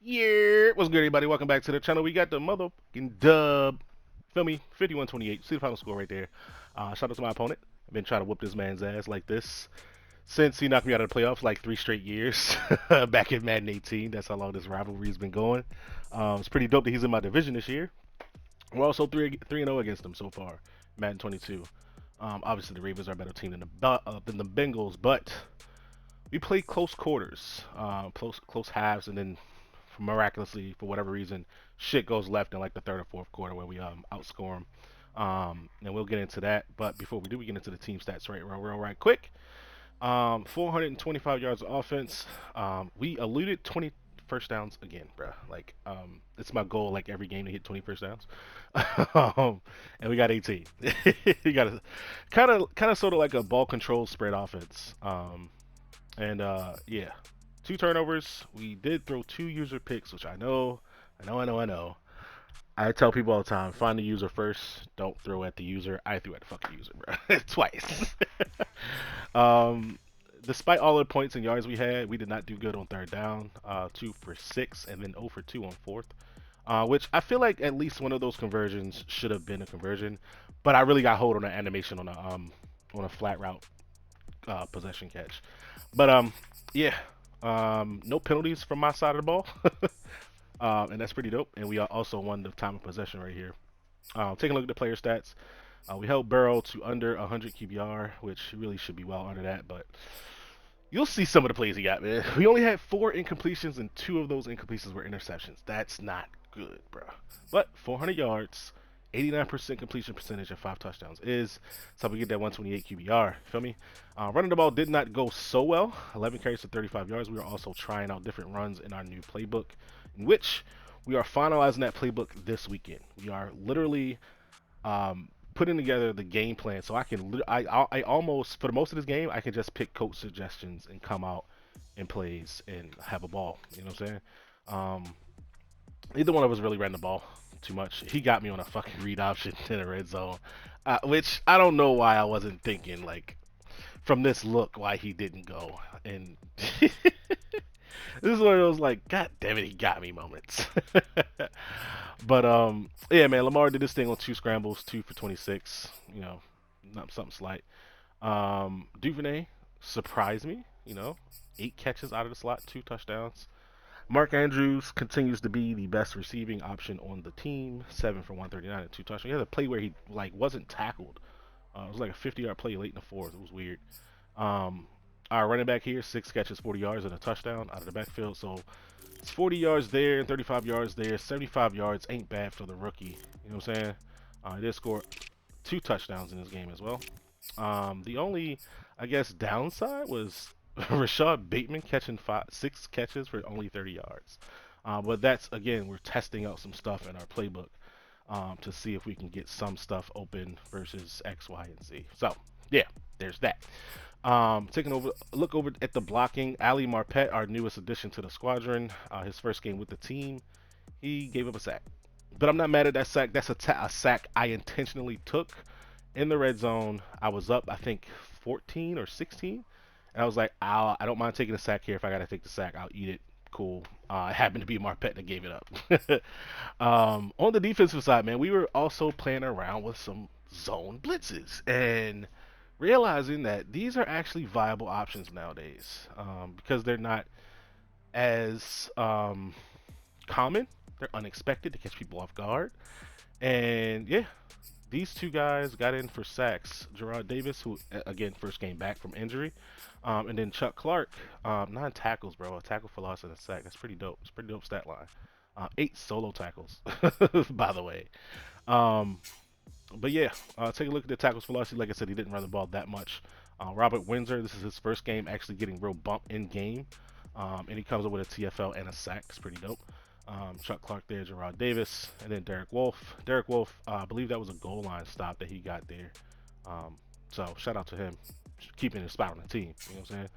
Yeah, what's good, everybody? Welcome back to the channel. We got the motherfucking dub. Feel me? 51-28. See the final score right there. Shout out to my opponent. I've been trying to whoop this man's ass like this since he knocked me out of the playoffs like 3 straight years back in Madden 18. That's how long this rivalry's been going. It's pretty dope that he's in my division this year. We're also 3-0 against him so far, Madden 22. Obviously, the Ravens are a better team than the Bengals, but we played close quarters, close halves, and then miraculously, for whatever reason, shit goes left in like the third or fourth quarter where we outscore them. And we'll get into that. But before we do, we get into the team stats right quick. 425 yards of offense. We eluded 20 first downs again, bro. Like, it's my goal like every game to hit 20 first downs. And we got 18. We got a kind of sort of like a ball control spread offense. And yeah, 2 turnovers. We did throw 2 user picks, which I know. I tell people all the time, find the user first. Don't throw at the user. I threw at the fucking user, bro. Twice. um, Despite all the points and yards we had, we did not do good on third down. 2 for 6, and then 0 for 2 on fourth. Which I feel like at least one of those conversions should have been a conversion, but I really got hold on the animation on a flat route possession catch. But yeah, no penalties from my side of the ball, and that's pretty dope. And we also won the time of possession right here. Taking a look at the player stats, we held Burrow to under 100 QBR, which really should be well under that. But you'll see some of the plays he got, man. We only had 4 incompletions, and 2 of those incompletions were interceptions. That's not good, bro. But 400 yards, 89% completion percentage, and 5 touchdowns is so we get that 128 QBR. Feel me? Running the ball did not go so well. 11 carries to 35 yards. We are also trying out different runs in our new playbook, in which we are finalizing that playbook this weekend. We are literally putting together the game plan so I almost for the most of this game I can just pick coach suggestions and come out and plays and have a ball. You know what I'm saying? Um, Neither one of us really ran the ball too much. He got me on a fucking read option in the red zone, which I don't know why I wasn't thinking like from this look why he didn't go. And this is one of those like, God damn it, he got me moments. But yeah, man, Lamar did this thing on 2 scrambles, 2 for 26. You know, not something slight. Duvernay surprised me. 8 catches out of the slot, 2 touchdowns. Mark Andrews continues to be the best receiving option on the team. 7 for 139 and 2 touchdowns. He had a play where he like wasn't tackled. It was like a 50-yard play late in the fourth. It was weird. Um, our running back here, 6 catches, 40 yards, and a touchdown out of the backfield. So it's 40 yards there and 35 yards there. 75 yards ain't bad for the rookie. You know what I'm saying? He did score 2 touchdowns in this game as well. The only, I guess, downside was Rashad Bateman catching 6 catches for only 30 yards. But that's, again, we're testing out some stuff in our playbook to see if we can get some stuff open versus X, Y, and Z. So, yeah, there's that. Taking over, look over at the blocking. Ali Marpet, our newest addition to the squadron, his first game with the team, he gave up a sack. But I'm not mad at that sack. That's a sack I intentionally took in the red zone. I was up, I think, 14 or 16. And I was like, I don't mind taking a sack here. If I got to take the sack, I'll eat it. Cool. It happened to be Marpet that gave it up. On the defensive side, man, we were also playing around with some zone blitzes and realizing that these are actually viable options nowadays because they're not as common. They're unexpected to catch people off guard. And yeah, these 2 guys got in for sacks. Gerard Davis, who again first came back from injury, and then Chuck Clark, 9 tackles, bro. A tackle for loss and a sack. That's pretty dope. It's a pretty dope stat line. 8 solo tackles, by the way. Um, but yeah, take a look at the tackles for loss. Like I said, he didn't run the ball that much. Robert Windsor, this is his first game actually getting real bump in game, and he comes up with a TFL and a sack. It's pretty dope. Chuck Clark there, Gerard Davis, and then Derek Wolf. Derek Wolf, I believe that was a goal line stop that he got there. So shout out to him, keeping his spot on the team. You know what I'm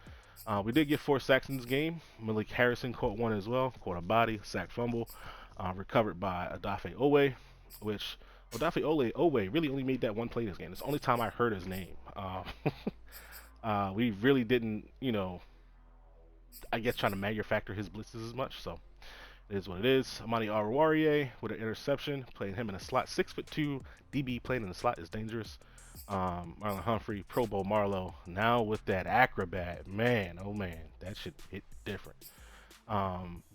saying? We did get 4 sacks in this game. Malik Harrison caught one as well, caught a body, sack fumble, recovered by Adafe Owe, which Adafe Owe really only made that one play this game. It's the only time I heard his name. We really didn't, I guess, trying to manufacture his blitzes as much. So It is what it is. Amani Aruarie with an interception, playing him in a slot. 6'2" DB playing in the slot is dangerous. Marlon Humphrey, Pro Bowl Marlowe. Now with that acrobat, man, oh man, that should hit different.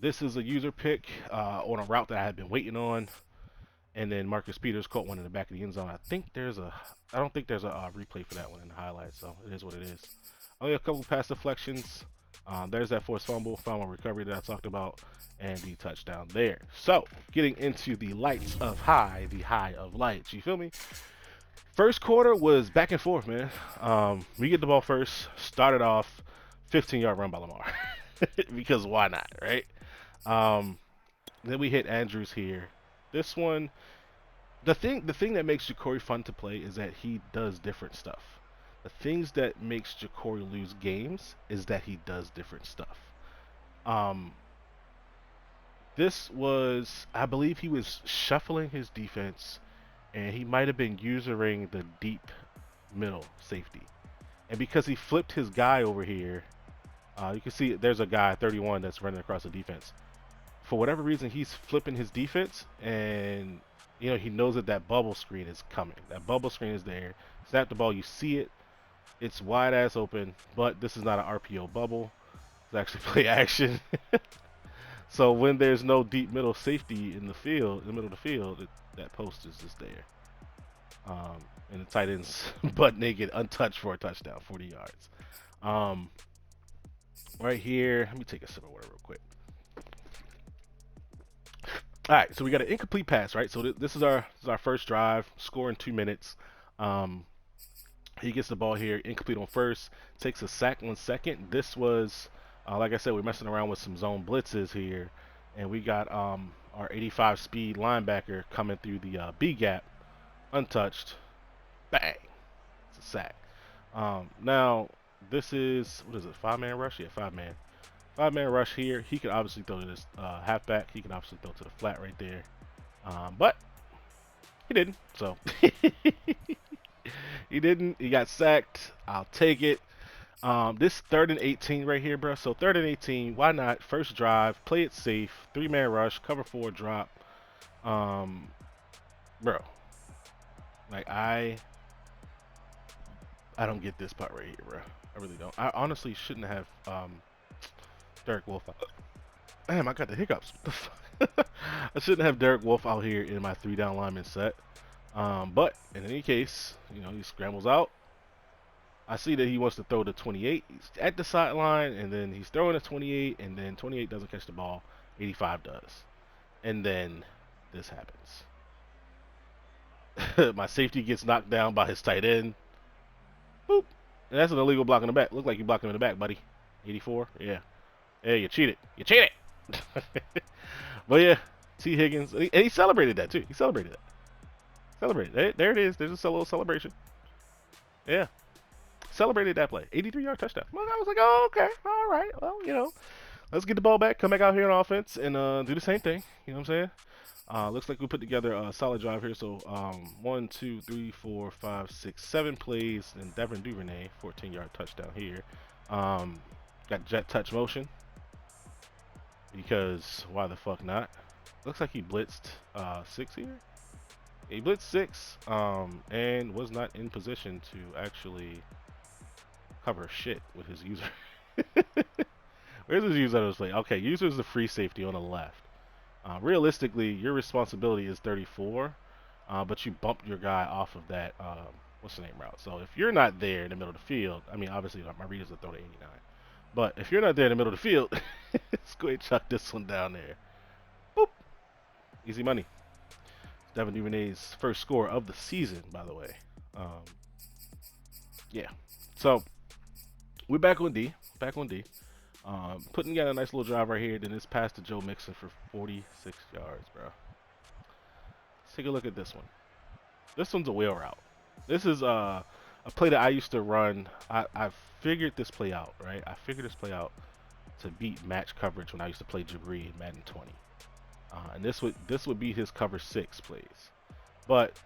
This is a user pick on a route that I had been waiting on, and then Marcus Peters caught one in the back of the end zone. I don't think there's a replay for that one in the highlights, so it is what it is. Only a couple pass deflections. There's that forced fumble recovery that I talked about, and the touchdown there. So, getting into the lights of high, the high of lights. You feel me? First quarter was back and forth, man. We get the ball first. Started off 15-yard run by Lamar because why not, right? Um, then we hit Andrews here. This one, the thing that makes Ja'Cory fun to play is that he does different stuff. The things that makes Ja'Cory lose games is that he does different stuff. Um, this was, I believe, he was shuffling his defense, and he might have been using the deep middle safety. And because he flipped his guy over here, you can see there's a guy 31 that's running across the defense. For whatever reason, he's flipping his defense, and he knows that that bubble screen is coming. That bubble screen is there. Snap the ball, you see it. It's wide ass open, but this is not an RPO bubble. It's actually play action. So when there's no deep middle safety in the field, in the middle of the field, that post is just there. Um, and the tight end's butt naked, untouched for a touchdown, 40 yards. Um, right here, let me take a sip of water real quick. All right, so we got an incomplete pass, right? So this is our first drive, score in 2 minutes. Um, he gets the ball here, incomplete on first, takes a sack on second. This was, like I said, we're messing around with some zone blitzes here, and we got our 85 speed linebacker coming through the B gap, untouched, bang, it's a sack. Now this is, what is it, 5-man rush? Yeah, 5-man. 5-man rush here. He could obviously throw to this halfback. He can obviously throw to the flat right there. But he didn't. So he didn't. He got sacked. I'll take it. This 3rd and 18 right here, bro. So 3rd and 18. Why not? First drive. Play it safe. 3-man rush. Cover 4 drop. Bro. Like I don't get this part right here, bro. I really don't. I honestly shouldn't have Derek Wolf. Damn, I got the hiccups. What the fuck? I shouldn't have Derek Wolf out here in my 3-down lineman set. But in any case, he scrambles out. I see that he wants to throw the 28. He's at the sideline, and then he's throwing a 28, and then 28 doesn't catch the ball. 85 does. And then this happens. My safety gets knocked down by his tight end. Boop. And that's an illegal block in the back. Look like you blocked him in the back, buddy. 84? Yeah. Yeah, you cheated. You cheated! But yeah, T. Higgins. And he celebrated that, too. He celebrated that. Celebrated. There it is. There's a little celebration. Yeah. Celebrated that play. 83-yard touchdown. Well, I was like, oh, okay. All right. Well, let's get the ball back. Come back out here on offense and do the same thing. You know what I'm saying? Looks like we put together a solid drive here. So 1, 2, 3, 4, 5, 6, 7 plays. And Devin Duvernay, 14-yard touchdown here. Got jet touch motion. Because why the fuck not? Looks like he blitzed 6 here. He blitzed 6 and was not in position to actually cover shit with his user. Where's his user on this play? Okay, user is the free safety on the left. Realistically, your responsibility is 34, but you bumped your guy off of that, what's the name route. So if you're not there in the middle of the field, I mean, obviously my readers will throw to 89. But if you're not there in the middle of the field, let's go ahead and chuck this one down there. Boop. Easy money. Devin Duvernay's first score of the season, by the way. Yeah. So we're back on D. Putting together a nice little drive right here. Then it's pass to Joe Mixon for 46 yards, bro. Let's take a look at this one. This one's a wheel route. This is a play that I used to run. I figured this play out, right? I figured this play out to beat match coverage when I used to play Jabri in Madden 20. And this would be his cover 6 plays. But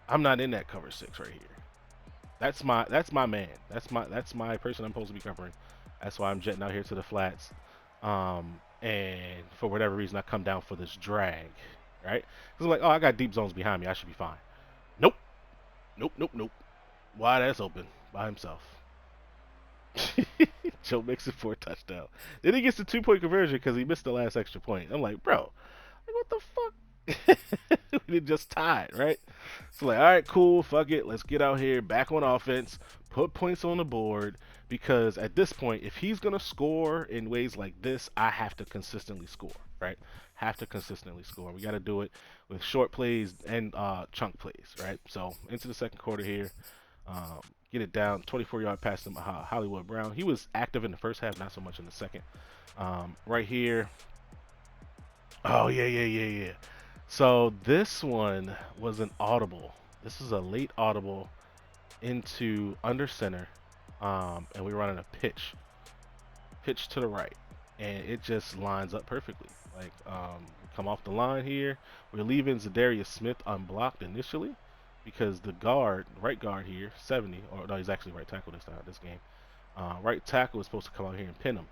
I'm not in that cover 6 right here. That's my man. That's my person I'm supposed to be covering. That's why I'm jetting out here to the flats. and for whatever reason, I come down for this drag, right? Because I'm like, oh, I got deep zones behind me. I should be fine. Nope. Nope. Nope. Nope. Wide ass open by himself. Joe makes it for a touchdown. Then he gets the 2 point conversion because he missed the last extra point. I'm like, bro, like, what the fuck? We just tied, right? So like, all right, cool, fuck it, let's get out here, back on offense, put points on the board. Because at this point, if he's gonna score in ways like this, I have to consistently score, right? Have to consistently score. We got to do it with short plays and chunk plays, right? So into the second quarter here, um, get it down, 24-yard pass to Hollywood Brown. He was active in the first half, not so much in the second. Right here, oh yeah, yeah, yeah, yeah. So this one was an audible. This is a late audible into under center, and we're running a pitch to the right, and it just lines up perfectly. Like, come off the line here. We're leaving Zadarius Smith unblocked initially because the guard, right guard here, 70, or no, he's actually right tackle this time, this game. Right tackle is supposed to come out here and pin him.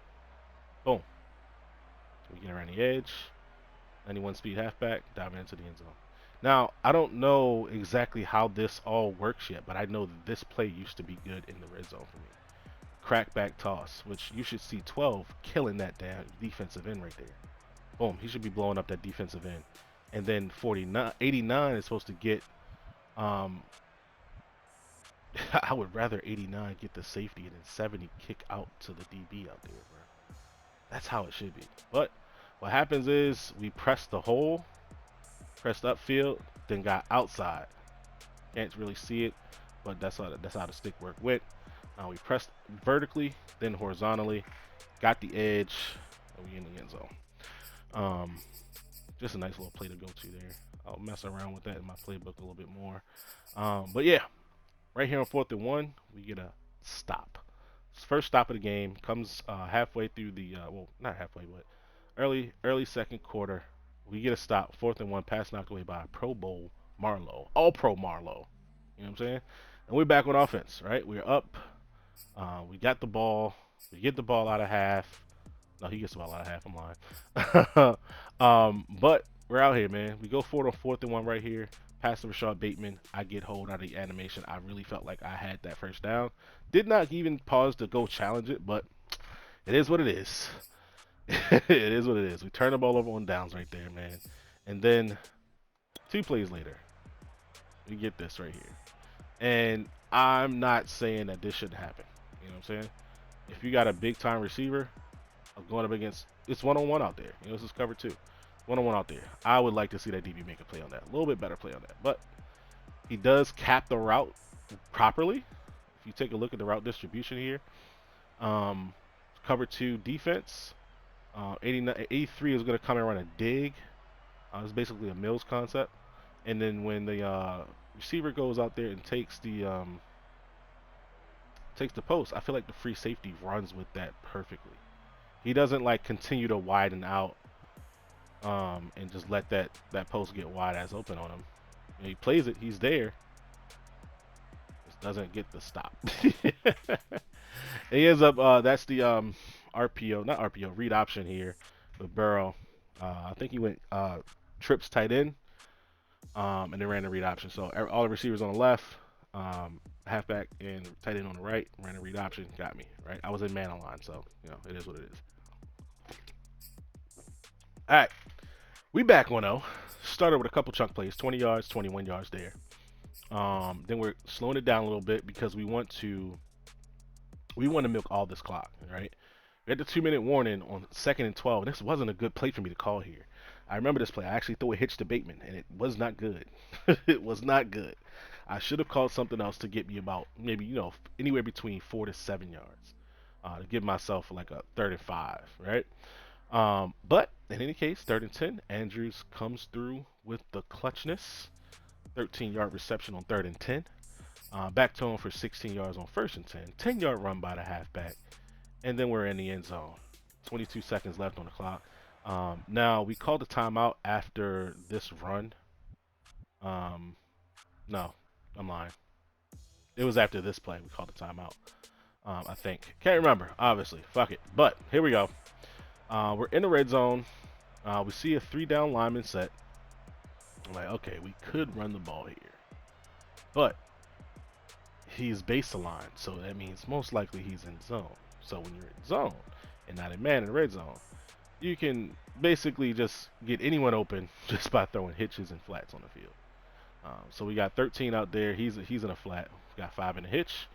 Boom. We get around the edge. 91 speed halfback, diving into the end zone. Now, I don't know exactly how this all works yet, but I know that this play used to be good in the red zone for me. Crackback toss, which you should see 12 killing that damn defensive end right there. Boom, he should be blowing up that defensive end. And then 49, 89 is supposed to get, um, I would rather 89 get the safety and then 70 kick out to the DB out there, bro. That's how it should be. But what happens is we press the hole, pressed upfield, then got outside. Can't really see it, but that's how the stick work went. We pressed vertically, then horizontally, got the edge, and we in the end zone. Um, just a nice little play to go to there. I'll mess around with that in my playbook a little bit more. But yeah, right here on 4th and 1, we get a stop. First stop of the game comes halfway through the well, not halfway, but early second quarter. We get a stop. 4th and 1, pass knocked away by Pro Bowl Marlowe, All Pro Marlowe. You know what I'm saying? And we're back on offense, right? We're up. We got the ball. We get the ball out of half. No, he gets the ball out of half. I'm lying. But we're out here, man. We go forward on 4th and 1 right here. Pass to Rashad Bateman. I get hold out of the animation. I really felt like I had that first down. Did not even pause to go challenge it, but it is what it is. It is what it is. We turn the ball over on downs right there, man. And then 2 plays later, we get this right here. And I'm not saying that this shouldn't happen. You know what I'm saying? If you got a big time receiver going up against, it's 1-on-1 out there. You know, this is cover 2. 1-on-1 out there. I would like to see that DB make a play on that. A little bit better play on that. But he does cap the route properly. If you take a look at the route distribution here, cover 2 defense. 83 is going to come and run a dig. It's basically a Mills concept. And then when the receiver goes out there and takes the post, I feel like the free safety runs with that perfectly. He doesn't like continue to widen out and just let that post get wide as open on him. And he plays it, he's there. Just doesn't get the stop. And he ends up that's the RPO, not RPO, read option here with Burrow. I think he went trips tight end, and then ran the read option. So all the receivers on the left, halfback and tight end on the right, ran a read option, got me, right? I was in man line, so, you know, it is what it is. All right, we back 1-0. Started with a couple chunk plays, 20 yards, 21 yards there. Then we're slowing it down a little bit because we want to milk all this clock, right? We had the 2-minute warning on 2nd and 12, and this wasn't a good play for me to call here. I remember this play. I actually threw a hitch to Bateman, and it was not good. It was not good. I should have called something else to get me about maybe, you know, anywhere between 4 to 7 yards to give myself like a 3rd and 5, right? But in any case, 3rd and 10, Andrews comes through with the clutchness. 13-yard reception on 3rd and 10. Back to him for 16 yards on 1st and 10. 10-yard run by the halfback. And then we're in the end zone. 22 seconds left on the clock. Now, we called a timeout after this run. No, I'm lying. It was after this play we called a timeout. I think. Can't remember, obviously. Fuck it. But here we go. We're in the red zone. We see a 3 down lineman set. I'm like, okay, we could run the ball here, but he's base aligned, so that means most likely he's in zone. So when you're in zone and not in man in the red zone, you can basically just get anyone open just by throwing hitches and flats on the field. So we got 13 out there. He's in a flat. We got 5 in a hitch.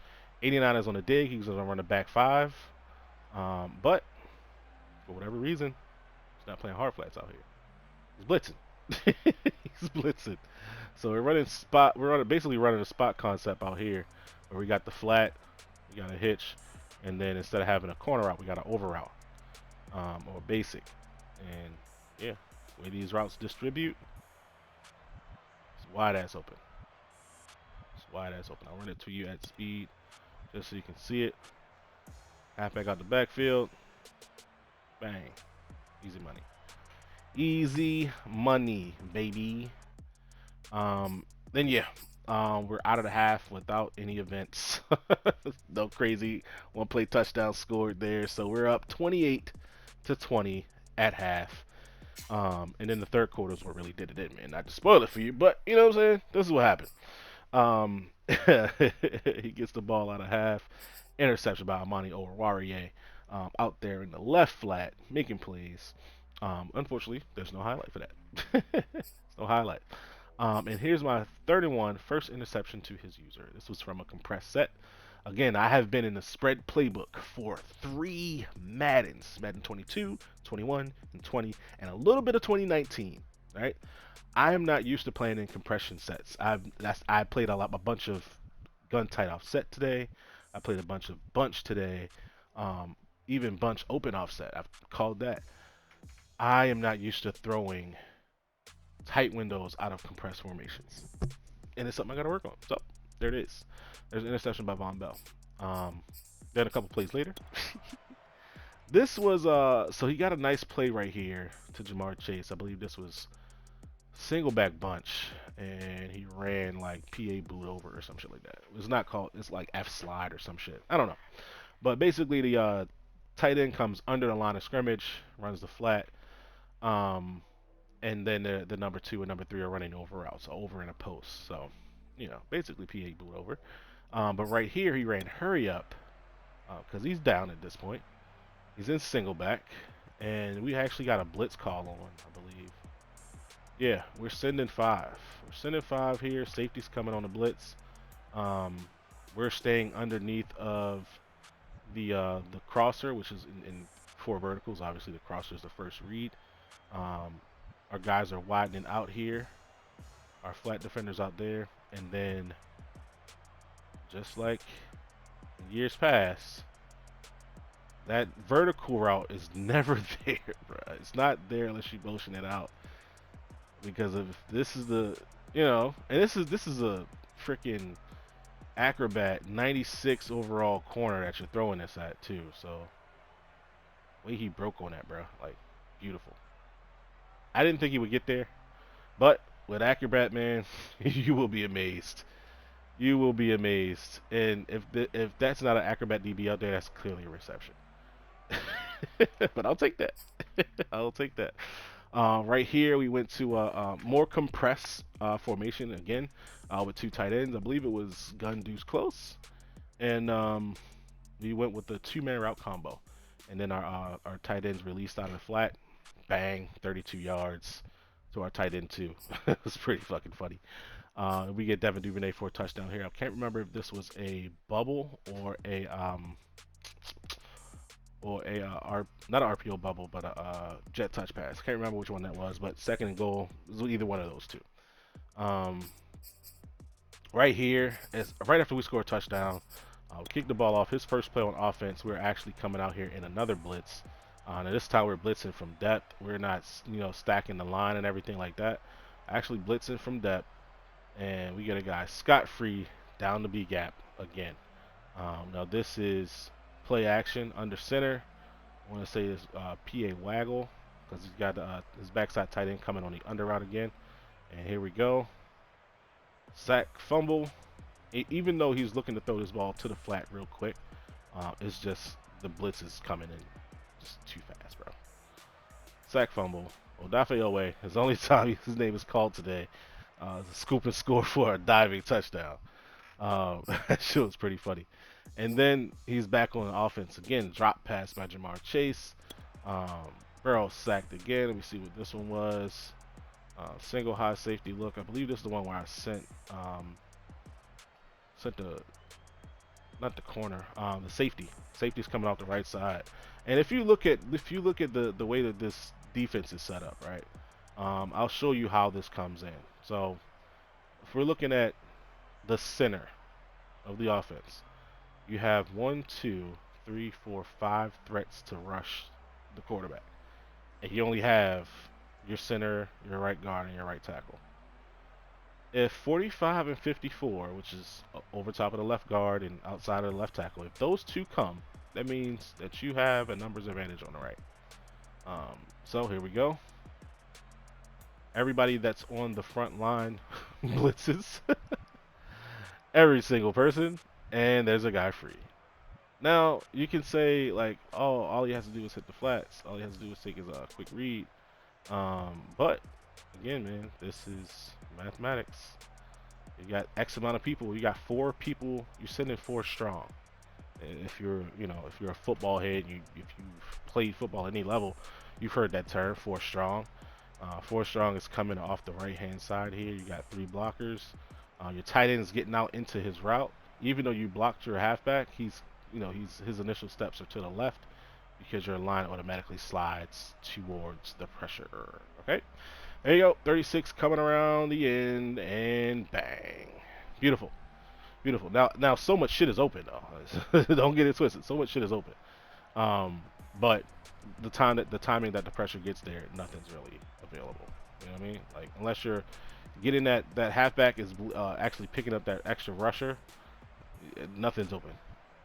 89 is on a dig. He's gonna run a back 5. But for whatever reason, he's not playing hard flats out here. He's blitzing. He's blitzing. So we're running spot. We're basically running a spot concept out here, where we got the flat, we got a hitch, and then instead of having a corner route, we got an over route, or basic. And yeah, the way these routes distribute, it's wide ass open. It's wide ass open. I'll run it to you at speed, just so you can see it. Halfback out the backfield. Bang. Easy money. Easy money, baby. Then yeah, we're out of the half without any events. No crazy one play touchdown scored there. So we're up 28-20 at half. And then the third quarter is what really did it in, man. Not to spoil it for you, but you know what I'm saying? This is what happened. Um, he gets the ball out of half. Interception by Amani Oruwariye, out there in the left flat, making plays. Unfortunately, there's no highlight for that. There's no highlight. And here's my 31 first interception to his user. This was from a compressed set. Again, I have been in the spread playbook for 3 Maddens, Madden 22, 21, and 20, and a little bit of 2019. Right? I am not used to playing in compression sets. I played a bunch of gun tight offset today. I played a bunch of bunch today. Um, Even bunch open offset. I've called that. I am not used to throwing tight windows out of compressed formations, and it's something I got to work on. So there it is. There's an interception by Von Bell. Um, then a couple plays later, this was so he got a nice play right here to Jamar Chase. I believe this was single back bunch, and he ran like PA boot over or some shit like that. It's not called. It's like F slide or some shit. I don't know. But basically, the tight end comes under the line of scrimmage, runs the flat, um, and then the number 2 and number 3 are running over routes, so over in a post. So, basically PA boot over. But right here, he ran hurry up because he's down at this point. He's in single back, and we actually got a blitz call on, I believe. Yeah, we're sending 5. We're sending 5 here. Safety's coming on the blitz. Um, we're staying underneath of the crosser, which is in 4 verticals. Obviously, the crosser is the first read. Our guys are widening out here. Our flat defenders out there, and then just like in years past, that vertical route is never there, bro. It's not there unless you motion it out. Because if this is and this is a freaking acrobat 96 overall corner that you're throwing this at too. So way he broke on that, bro, like beautiful. I didn't think he would get there, but with acrobat, man, you will be amazed. You will be amazed. And if that's not an acrobat DB out there, that's clearly a reception. But I'll take that. I'll take that. Right here, we went to a more compressed formation again with 2 tight ends. I believe it was gun deuce close, and we went with the 2-man route combo. And then our tight ends released out of the flat, bang, 32 yards to our tight end too. It was pretty fucking funny. We get Devin Duvernay for a touchdown here. I can't remember if this was a bubble or not an RPO bubble, but a jet touch pass. Can't remember which one that was, but second and goal was either one of those two. Right here is right after we score a touchdown. We kick the ball off. His first play on offense. We're actually coming out here in another blitz. And this time we're blitzing from depth. We're not, stacking the line and everything like that. Actually blitzing from depth, and we get a guy scot-free down the B gap again. Now this is play action under center. I want to say this PA Waggle because he's got his backside tight end coming on the under route again. And here we go. Sack, fumble. Even though he's looking to throw this ball to the flat real quick, it's just the blitz is coming in just too fast, bro. Sack fumble. Odafe Owe, his only time his name is called today. A scoop and score for a diving touchdown. That shit was pretty funny. And then he's back on offense again. Drop pass by Jamar Chase. Um, Burrow sacked again. Let me see what this one was. Single high safety look. I believe this is the one where I sent the not the corner, the safety. Safety's coming off the right side. And if you look at the way that this defense is set up, right? I'll show you how this comes in. So if we're looking at the center of the offense, you have one, two, three, four, five threats to rush the quarterback, and you only have your center, your right guard, and your right tackle. If 45 and 54, which is over top of the left guard and outside of the left tackle, if those two come, that means that you have a numbers advantage on the right. So here we go. Everybody that's on the front line blitzes. Every single person, and there's a guy free. Now, you can say, like, oh, all he has to do is hit the flats. All he has to do is take his quick read. But, again, man, this is mathematics. You got X amount of people. You got four people. You're sending four strong. And if you're a football head, if you've played football at any level, you've heard that term, four strong. Four strong is coming off the right-hand side here. You got three blockers. Your tight end is getting out into his route. Even though you blocked your halfback, his initial steps are to the left because your line automatically slides towards the pressure. Okay, there you go. 36 coming around the end, and bang, beautiful, beautiful. Now, so much shit is open though. Don't get it twisted. So much shit is open. But the timing that the pressure gets there, nothing's really available. You know what I mean? Like unless you're getting that halfback is actually picking up that extra rusher, nothing's open,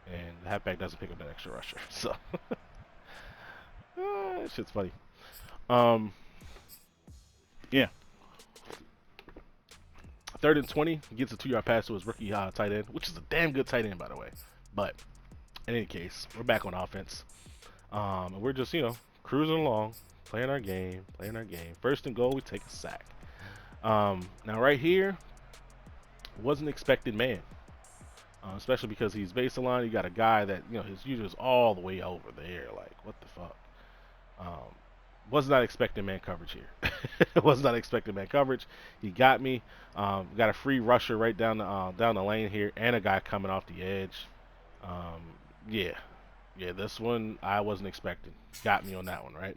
and the halfback doesn't pick up that extra rusher. So shit's funny. Um, yeah, 3rd and 20 gets a 2-yard pass to his rookie tight end, which is a damn good tight end by the way. But in any case, we're back on offense. And we're just cruising along, playing our game. 1st and goal, we take a sack. Now right here, wasn't expected man. Especially because he's baseline. You got a guy that his user is all the way over there. Like what the fuck? Um, was not expecting man coverage here. Was not expecting man coverage. He got me. Got a free rusher right down the lane here, and a guy coming off the edge. Um, yeah, this one I wasn't expecting. Got me on that one, right?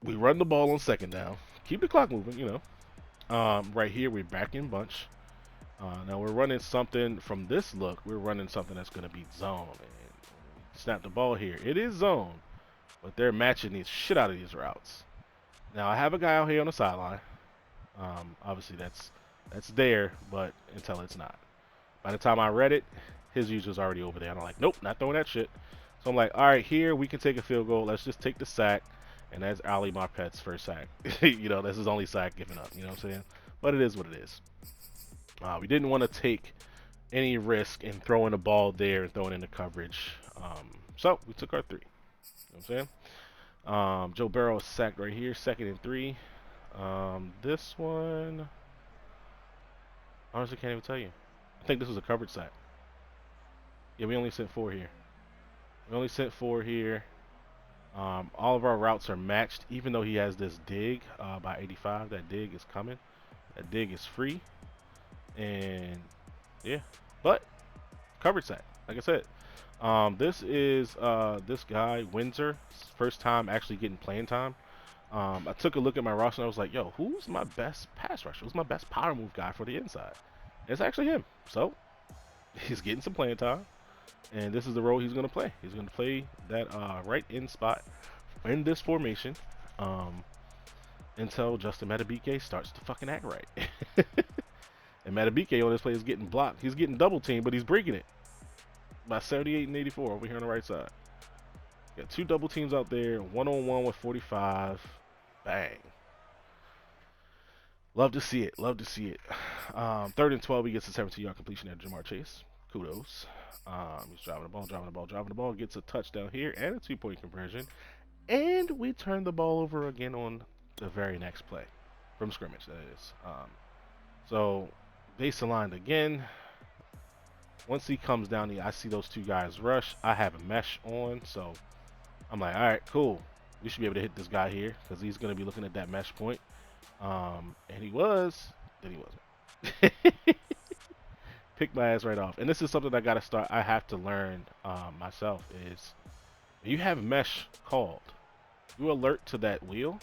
We run the ball on 2nd down. Keep the clock moving. Right here we're back in bunch. Now we're running something from this look. We're running something that's going to be zone. And snap the ball here. It is zone, but they're matching the shit out of these routes. Now I have a guy out here on the sideline. Obviously that's there, but until it's not. By the time I read it, his user's already over there. And I'm like, nope, not throwing that shit. So I'm like, all right, here we can take a field goal. Let's just take the sack. And that's Ali Marpet's first sack. That's his only sack given up. You know what I'm saying? But it is what it is. We didn't want to take any risk in throwing the ball there and throwing into coverage. So we took our 3. You know what I'm saying? Joe Burrow is sacked right here, 2nd and 3. This one, honestly, can't even tell you. I think this was a coverage sack. Yeah, we only sent 4 here. All of our routes are matched, even though he has this dig by 85. That dig is coming. That dig is free. And yeah, but coverage sack. Like I said, this is this guy Windsor, first time actually getting playing time. I took a look at my roster and I was like, yo, who's my best pass rusher? Who's my best power move guy for the inside? It's actually him. So he's getting some playing time, and this is the role he's going to play. He's going to play that right end spot in this formation until Justin Matabike starts to fucking act right. And Matabike on this play is getting blocked. He's getting double teamed, but he's breaking it by 78 and 84 over here on the right side. Got 2 double teams out there, 1-on-1 with 45. Bang. Love to see it. 3rd and 12, he gets a 17-yard completion at Jamar Chase. Kudos. He's driving the ball, gets a touchdown here and a 2-point conversion. And we turned the ball over again on the very next play from scrimmage. That is. So base aligned again. Once he comes down, I see those two guys rush. I have a mesh on, so I'm like, all right, cool. We should be able to hit this guy here because he's going to be looking at that mesh point. And he was, then he wasn't. Picked my ass right off. And this is something I got to start. I have to learn myself is you have mesh called. You alert to that wheel,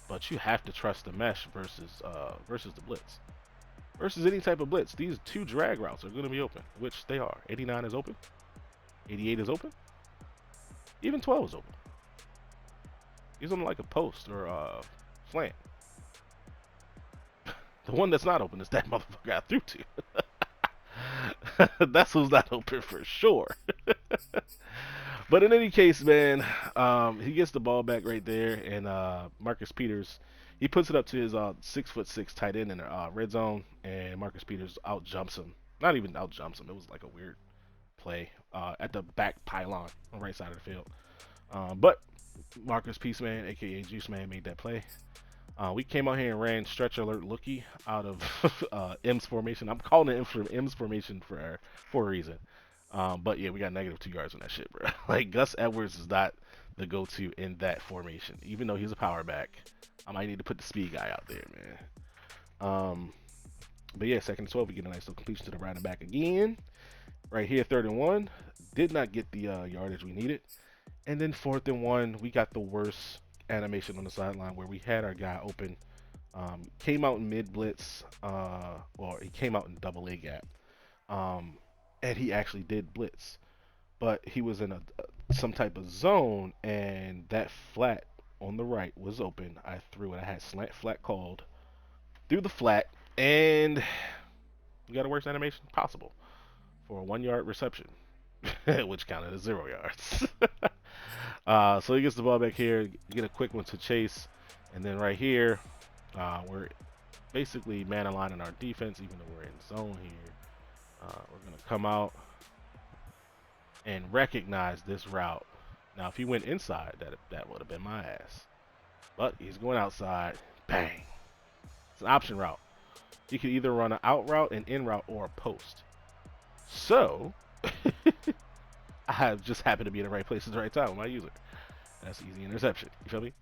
but you have to trust the mesh versus the blitz. Versus any type of blitz, these two drag routes are going to be open, which they are. 89 is open. 88 is open. Even 12 is open. He's on like a post or slant. The one that's not open is that motherfucker I threw to. That's who's not open for sure. But in any case, man, he gets the ball back right there, and Marcus Peters, he puts it up to his 6'6" tight end in the red zone, and Marcus Peters out jumps him. Not even out jumps him. It was like a weird play at the back pylon on the right side of the field. But Marcus Peaceman, aka Juice Man, made that play. We came out here and ran stretch alert looky out of M's formation. I'm calling it M's formation for a reason. But yeah, we got negative 2 yards on that shit, bro. Like Gus Edwards is not the go-to in that formation, even though he's a power back. I might need to put the speed guy out there, man. But yeah, 2nd and 12, we get a nice little completion to the right and back again. Right here, 3rd and 1, did not get the yardage we needed. And then 4th and 1, we got the worst animation on the sideline where we had our guy open. Came out in mid blitz, or he came out in double A gap. And he actually did blitz, but he was in some type of zone, and that flat on the right was open. I threw it. I had slant flat called, threw the flat, and we got a worst animation possible for a 1 yard reception, which counted as 0 yards. So he gets the ball back here, get a quick one to Chase, and then right here, we're basically man aligning our defense, even though we're in zone here. We're going to come out and recognize this route. Now, if he went inside, that would have been my ass. But he's going outside. Bang. It's an option route. You can either run an out route, an in route, or a post. So, I have just happened to be in the right place at the right time with my user. That's easy interception. You feel me?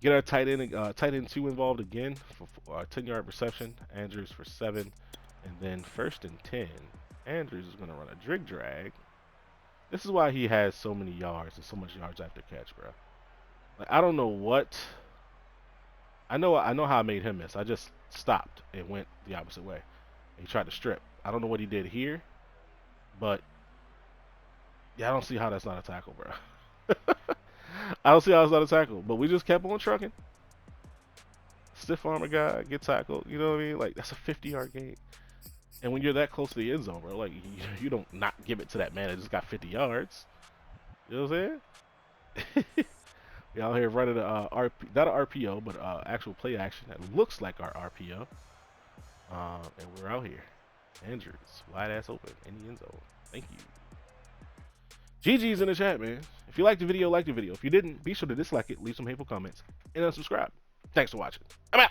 Get our tight end 2 involved again for a 10-yard reception. Andrews for 7, and then 1st and 10. Andrews is gonna run a drag. This is why he has so many yards and so much yards after catch, bro. Like I don't know what. I know how I made him miss. I just stopped and went the opposite way. He tried to strip. I don't know what he did here, but yeah, I don't see how that's not a tackle, bro. I don't see how it's not a tackle, but we just kept on trucking. Stiff arm a guy, get tackled. You know what I mean? Like that's a 50-yard gain. And when you're that close to the end zone, bro, like you don't not give it to that man that just got 50 yards. You know what I'm saying? We out here running a not an RPO, but actual play action that looks like our RPO. And we're out here. Andrews, wide ass open in the end zone. Thank you. GG's in the chat, man. If you liked the video, like the video. If you didn't, be sure to dislike it, leave some hateful comments, and unsubscribe. Thanks for watching. I'm out.